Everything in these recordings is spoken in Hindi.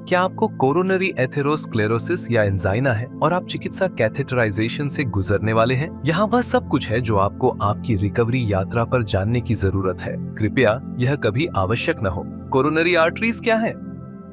क्या आपको कोरोनरी एथेरोस्क्लेरोसिस या एंजाइना है और आप चिकित्सा कैथेटराइजेशन से गुजरने वाले हैं? यहाँ वह सब कुछ है जो आपको आपकी रिकवरी यात्रा पर जानने की जरूरत है। कृपया यह कभी आवश्यक न हो। कोरोनरी आर्टरीज क्या है?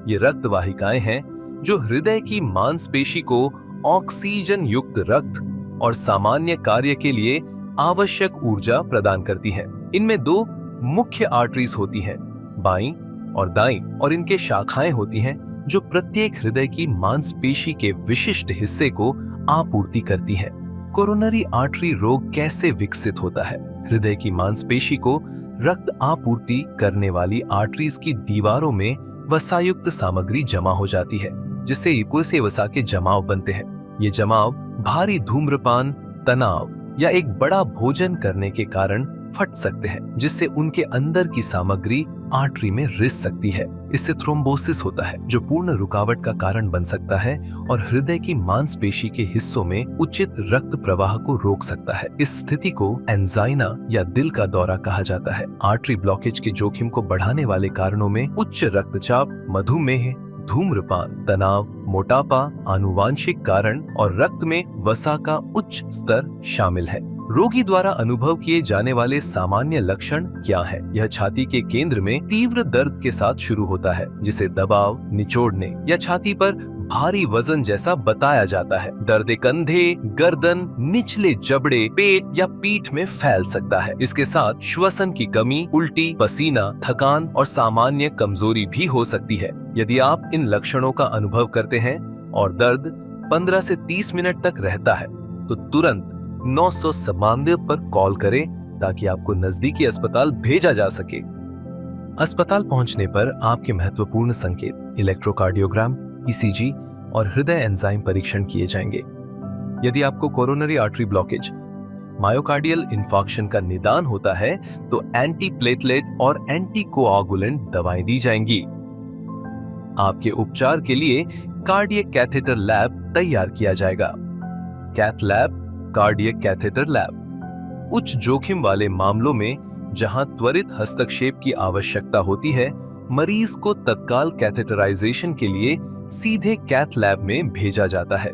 ये रक्त वाहिकाएं हैं जो हृदय की मांसपेशी को ऑक्सीजन युक्त रक्त और सामान्य कार्य के लिए आवश्यक ऊर्जा प्रदान करती हैं। इनमें दो मुख्य आर्टरीज होती हैं, बाईं और दाईं, और इनके शाखाएं होती हैं जो प्रत्येक हृदय की मांसपेशी के विशिष्ट हिस्से को आपूर्ति करती हैं। कोरोनरी आर्टरी रोग कैसे विकसित होता है? हृदय की मांसपेशी को रक्त आपूर्ति करने वाली आर्टरीज की दीवारों में वसायुक्त सामग्री जमा हो जाती है, जिससे इकुसे वसा के जमाव बनते हैं। ये जमाव भारी धूम्रपान, तनाव या एक बड़ा भोजन करने के कारण फट सकते हैं, जिससे उनके अंदर की सामग्री आर्टरी में रिस सकती है। इससे थ्रोम्बोसिस होता है, जो पूर्ण रुकावट का कारण बन सकता है और हृदय की मांसपेशी के हिस्सों में उचित रक्त प्रवाह को रोक सकता है। इस स्थिति को एंजाइना या दिल का दौरा कहा जाता है। आर्टरी ब्लॉकेज के जोखिम को बढ़ाने वाले कारणों में उच्च रक्तचाप, मधुमेह, धूम्रपान, तनाव, मोटापा, आनुवांशिक कारण और रक्त में वसा का उच्च स्तर शामिल है। रोगी द्वारा अनुभव किए जाने वाले सामान्य लक्षण क्या है? यह छाती के केंद्र में तीव्र दर्द के साथ शुरू होता है, जिसे दबाव, निचोड़ने या छाती पर भारी वजन जैसा बताया जाता है। दर्द कंधे, गर्दन, निचले जबड़े, पेट या पीठ में फैल सकता है। इसके साथ श्वसन की कमी, उल्टी, पसीना, थकान और सामान्य कमजोरी भी हो सकती है। यदि आप इन लक्षणों का अनुभव करते हैं और दर्द 15 से 30 मिनट तक रहता है, तो तुरंत 999 पर कॉल करें ताकि आपको नजदीकी अस्पताल भेजा जा सके। अस्पताल पहुंचने पर आपके महत्वपूर्ण संकेत इलेक्ट्रोकार्डियोग्राम, ईसीजी और हृदय एंजाइम परीक्षण किए जाएंगे। यदि आपको coronary artery blockage, myocardial infarction का निदान होता है, तो एंटीप्लेटलेट और एंटीकोआगुलेंट दवाएं दी जाएंगी। आपके उपचार के लिए कार्डियक कैथेटर लैब तैयार किया जाएगा। Cath lab, cardiac catheter lab उच्च जोखिम वाले मामलों में, जहां त्वरित हस्तक्षेप की आवश्यकता होती है, मरीज को तत्काल कैथेटराइजेशन के लिए सीधे कैथ लैब में भेजा जाता है।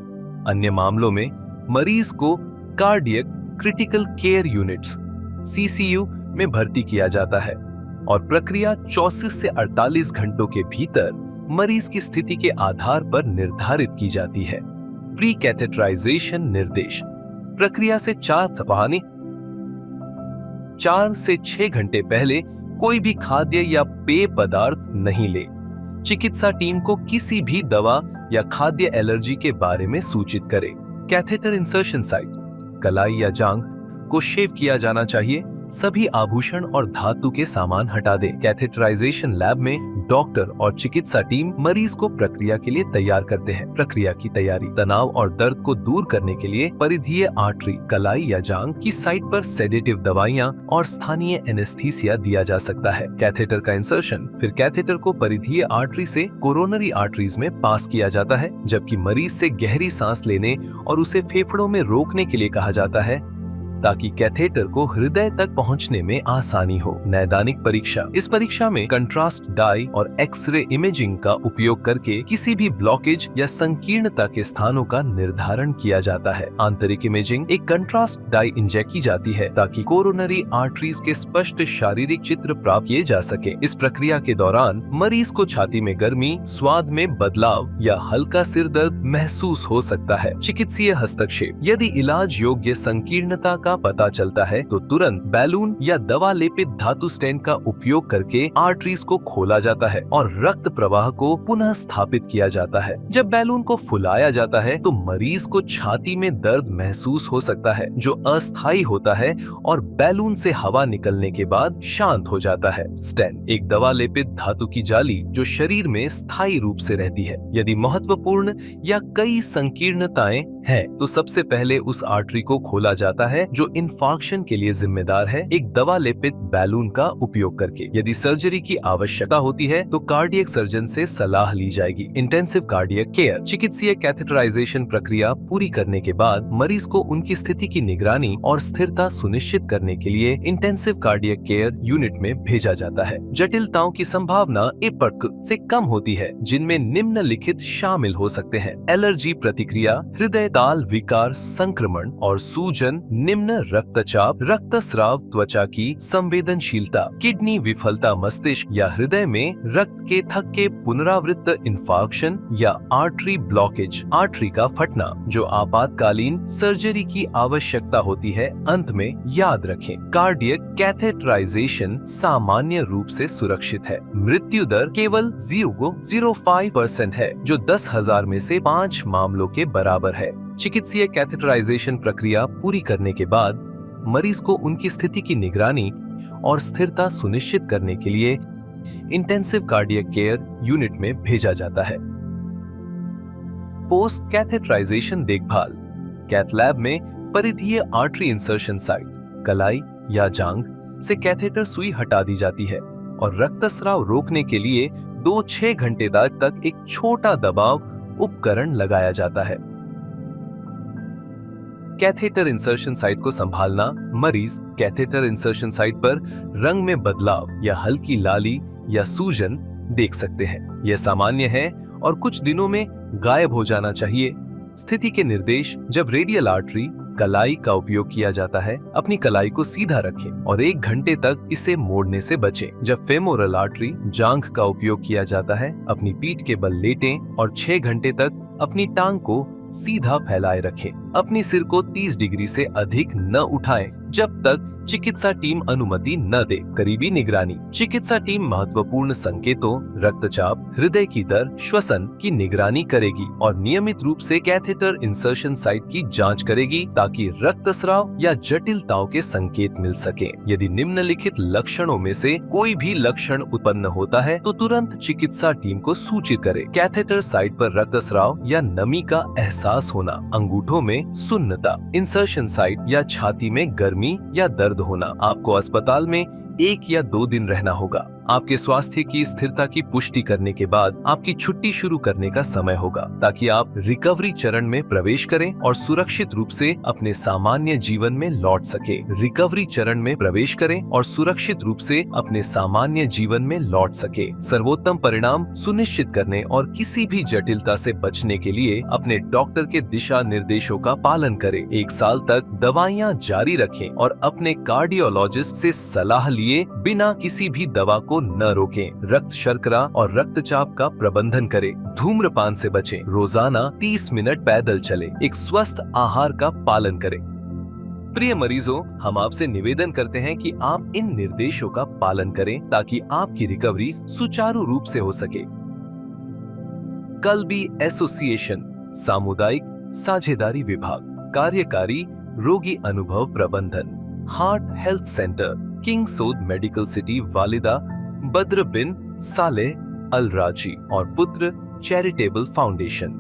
अन्य मामलों में मरीज को cardiac critical care units (CCU) में भर्ती किया जाता है और प्रक्रिया 34 से 48 घंटों के भीतर मरीज की स्थिति के आधार पर निर्धारित की जाती है। प्री कैथेटराइजेशन निर्देश: प्रक्रिया से 4 से 6 घंटे पहले कोई भी खाद्य या पेय पदार्थ नहीं ले। चिकित्सा टीम को किसी भी दवा या खाद्य एलर्जी के बारे में सूचित करें। कैथेटर इंसर्शन साइट: कलाई या जांघ को शेव किया जाना चाहिए। सभी आभूषण और धातु के सामान हटा दें। कैथेटराइजेशन लैब में डॉक्टर और चिकित्सा टीम मरीज को प्रक्रिया के लिए तैयार करते हैं। प्रक्रिया की तैयारी: तनाव और दर्द को दूर करने के लिए परिधीय आर्टरी, कलाई या जांघ की साइट पर सेडेटिव दवाइयां और स्थानीय एनेस्थीसिया दिया जा सकता है। कैथेटर का इंसर्शन: फिर कैथेटर को परिधीय आर्टरी से कोरोनरी आर्टरीज में पास किया जाता है, जबकि मरीज से गहरी सांस लेने और उसे फेफड़ों में रोकने के लिए कहा जाता है, ताकि कैथेटर को हृदय तक पहुंचने में आसानी हो। नैदानिक परीक्षा: इस परीक्षा में कंट्रास्ट डाई और एक्सरे इमेजिंग का उपयोग करके किसी भी ब्लॉकेज या संकीर्णता के स्थानों का निर्धारण किया जाता है। आंतरिक इमेजिंग: एक कंट्रास्ट डाई इंजेक्ट की जाती है ताकि कोरोनरी आर्टरीज के स्पष्ट शारीरिक चित्र प्राप्त किए जा सके। इस प्रक्रिया के दौरान मरीज को छाती में गर्मी, स्वाद में बदलाव या हल्का सिर दर्द महसूस हो सकता है। चिकित्सीय हस्तक्षेप: यदि इलाज योग्य संकीर्णता का पता चलता है, तो तुरंत बैलून या दवा लेपित धातु स्टेंट का उपयोग करके आर्टरीज को खोला जाता है और रक्त प्रवाह को पुनः स्थापित किया जाता है। जब बैलून को फुलाया जाता है, तो मरीज को छाती में दर्द महसूस हो सकता है, जो अस्थायी होता है और बैलून से हवा निकलने के बाद शांत हो जाता है। स्टेंट: एक दवा लेपित धातु की जाली जो शरीर में स्थायी रूप से रहती है। यदि महत्वपूर्ण या कई संकीर्णताएं है तो सबसे पहले उस आर्टरी को खोला जाता है जो इंफार्क्शन के लिए जिम्मेदार है, एक दवा लेपित बैलून का उपयोग करके। यदि सर्जरी की आवश्यकता होती है तो कार्डियक सर्जन से सलाह ली जाएगी। Intensive cardiac care. चिकित्सीय कैथेटराइजेशन प्रक्रिया पूरी करने के बाद मरीज को उनकी स्थिति की निगरानी और स्थिरता सुनिश्चित करने के लिए इंटेंसिव कार्डियक केयर यूनिट में भेजा जाता है। जटिलताओं की संभावना एपक से कम होती है, जिनमें निम्नलिखित शामिल हो सकते हैं: एलर्जी प्रतिक्रिया, हृदय ताल विकार, संक्रमण और सूजन, निम्न रक्तचाप, रक्तस्राव, त्वचा की संवेदनशीलता, किडनी विफलता, मस्तिष्क या हृदय में रक्त के थक्के के पुनरावृत्त इंफार्क्शन या आर्टरी ब्लॉकेज, आर्टरी का फटना, जो आपातकालीन सर्जरी की आवश्यकता होती है। अंत में याद रखें, कार्डियक कैथेटराइजेशन सामान्य रूप से सुरक्षित है। मृत्यु दर केवल 0.05% है, जो 10,000 में से 5 मामलों के बराबर है। चिकित्सीय कैथेटराइजेशन प्रक्रिया पूरी करने के बाद मरीज को उनकी स्थिति की निगरानी और स्थिरता सुनिश्चित करने के लिए इंटेंसिव कार्डियक केयर यूनिट में भेजा जाता है। पोस्ट कैथेटराइजेशन देखभाल। कैथ लैब में परिधीय आर्टरी इंसर्शन साइट, कलाई या जांघ से कैथेटर सुई हटा दी जाती है और रक्तस्राव रोकने के लिए 2-6 घंटे तक एक छोटा दबाव उपकरण लगाया जाता है। कैथेटर इंसर्शन साइट को संभालना। मरीज कैथेटर इंसर्शन साइट पर रंग में बदलाव या हल्की लाली या सूजन देख सकते हैं। यह सामान्य है और कुछ दिनों में गायब हो जाना चाहिए। स्थिति के निर्देश। जब रेडियल आर्टरी कलाई का उपयोग किया जाता है, अपनी कलाई को सीधा रखें और 1 घंटे तक इसे मोड़ने से बचें। जब फेमोरल आर्टरी जांघ का उपयोग किया जाता है, अपनी पीठ के बल लेटें और 6 घंटे तक अपनी टांग को सीधा फैलाए रखें। अपनी सिर को 30 डिग्री से अधिक न उठाएं जब तक चिकित्सा टीम अनुमति न दे। करीबी निगरानी। चिकित्सा टीम महत्वपूर्ण संकेतों, रक्तचाप, हृदय की दर, श्वसन की निगरानी करेगी और नियमित रूप से कैथेटर इंसर्शन साइट की जांच करेगी ताकि रक्तस्राव या जटिलताओं के संकेत मिल सके। यदि निम्नलिखित लक्षणों में से कोई भी लक्षण उत्पन्न होता है तो तुरंत चिकित्सा टीम को सूचित करें। कैथेटर साइट पर रक्तस्राव या नमी का एहसास होना, अंगूठों में सुन्नता, इंसर्शन साइट या छाती में गर्मी या दर्द होना। आपको अस्पताल में 1 या 2 दिन रहना होगा। आपके स्वास्थ्य की स्थिरता की पुष्टि करने के बाद आपकी छुट्टी शुरू करने का समय होगा ताकि आप रिकवरी चरण में प्रवेश करें और सुरक्षित रूप से अपने सामान्य जीवन में लौट सके। रिकवरी चरण में प्रवेश करें और सुरक्षित रूप से अपने सामान्य जीवन में लौट सके। सर्वोत्तम परिणाम सुनिश्चित करने और किसी भी जटिलता से बचने के लिए अपने डॉक्टर के दिशा निर्देशों का पालन करें। 1 साल तक दवाइयाँ जारी रखें और अपने कार्डियोलॉजिस्ट से सलाह लिए बिना किसी भी दवा को न रोकें। रक्त शर्करा और रक्तचाप का प्रबंधन करें। धूम्रपान से बचें। रोजाना 30 मिनट पैदल चलें। एक स्वस्थ आहार का पालन करें। प्रिय मरीजों, हम आपसे निवेदन करते हैं कि आप इन निर्देशों का पालन करें ताकि आपकी रिकवरी सुचारू रूप से हो सके। कल्बी एसोसिएशन, सामुदायिक साझेदारी विभाग, कार्यकारी रोगी अनुभव प्रबंधन, heart health centre, King Saud Medical City, Walida Badr बिन सालेह अल राजी और पुत्र चैरिटेबल फाउंडेशन।